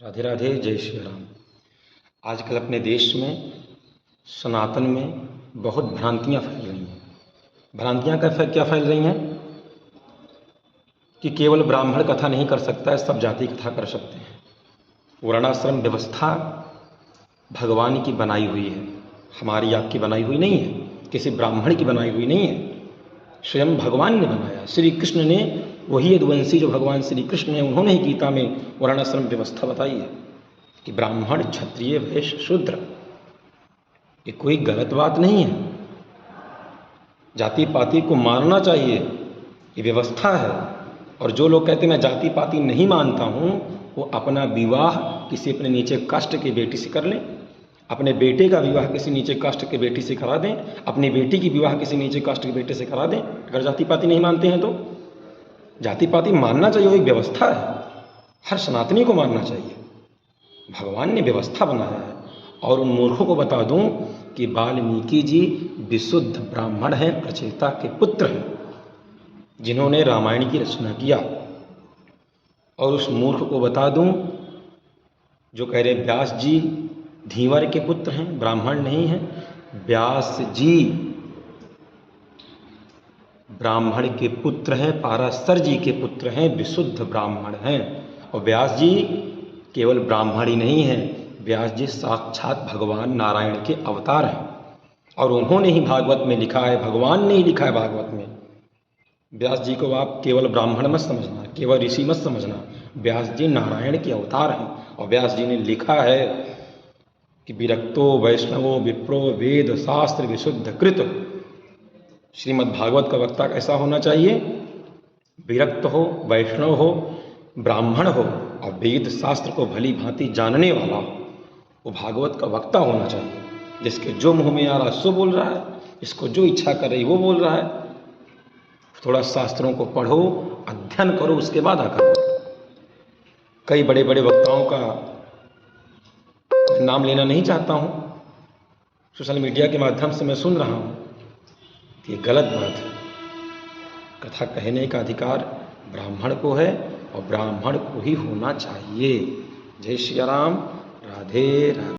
राधे राधे, जय श्री राम। आजकल अपने देश में सनातन में बहुत भ्रांतियां फैल रही हैं। भ्रांतियां क्या फैल रही हैं कि केवल ब्राह्मण कथा नहीं कर सकता है, सब जाति कथा कर सकते हैं। वर्णाश्रम व्यवस्था भगवान की बनाई हुई है, हमारी आपकी बनाई हुई नहीं है, किसी ब्राह्मण की बनाई हुई नहीं है। स्वयं भगवान ने बनाया। श्री कृष्ण ने, वही यदुवंशी जो भगवान श्री कृष्ण हैं, उन्होंने ही गीता में वर्णाश्रम व्यवस्था बताई है कि ब्राह्मण, क्षत्रिय, वैश्य, शूद्र, ये कोई गलत बात नहीं है। जाति पाति को मानना चाहिए, ये व्यवस्था है। और जो लोग कहते हैं मैं जाति पाति नहीं मानता हूँ, वो अपना विवाह किसी अपने नीचे कास्ट की बेटी से कर लें, अपने बेटे का विवाह किसी नीचे कास्ट की बेटी से करा दें, अपनी बेटी की विवाह किसी नीचे कास्ट के बेटे से करा दें। अगर जाति पाति नहीं मानते हैं तो जाति पाति मानना चाहिए, वो एक व्यवस्था है, हर सनातनी को मानना चाहिए। भगवान ने व्यवस्था बनाया है। और उन मूर्खों को बता दूं कि वाल्मीकि जी विशुद्ध ब्राह्मण हैं, प्रचेता के पुत्र हैं, जिन्होंने रामायण की रचना किया। और उस मूर्ख को बता दूं जो कह रहे व्यास जी धीवर के पुत्र हैं, ब्राह्मण नहीं हैं। व्यास जी ब्राह्मण के पुत्र हैं, पाराशर जी के पुत्र हैं, विशुद्ध ब्राह्मण हैं। और व्यास जी केवल ब्राह्मण ही नहीं हैं, व्यास जी साक्षात भगवान नारायण के अवतार हैं। और उन्होंने ही भागवत में लिखा है, भगवान ने ही लिखा है भागवत में। व्यास जी को आप केवल ब्राह्मण मत समझना, केवल ऋषि मत समझना, व्यास जी नारायण के अवतार हैं। और व्यास जी ने लिखा है कि विरक्तो वैष्णवो विप्रो वेद शास्त्र विशुद्ध कृत। श्रीमद् भागवत का वक्ता कैसा होना चाहिए? विरक्त हो, वैष्णव हो, ब्राह्मण हो और वेद शास्त्र को भली भांति जानने वाला हो, वो भागवत का वक्ता होना चाहिए। जिसके जो मुंह में आ रहा सो बोल रहा है, इसको जो इच्छा कर रही वो बोल रहा है। थोड़ा शास्त्रों को पढ़ो, अध्ययन करो, उसके बाद आकर। कई बड़े बड़े वक्ताओं का नाम लेना नहीं चाहता हूँ, सोशल मीडिया के माध्यम से मैं सुन रहा हूँ कि गलत बात है। कथा कहने का अधिकार ब्राह्मण को है और ब्राह्मण को ही होना चाहिए। जय श्री राम। राधे राधे।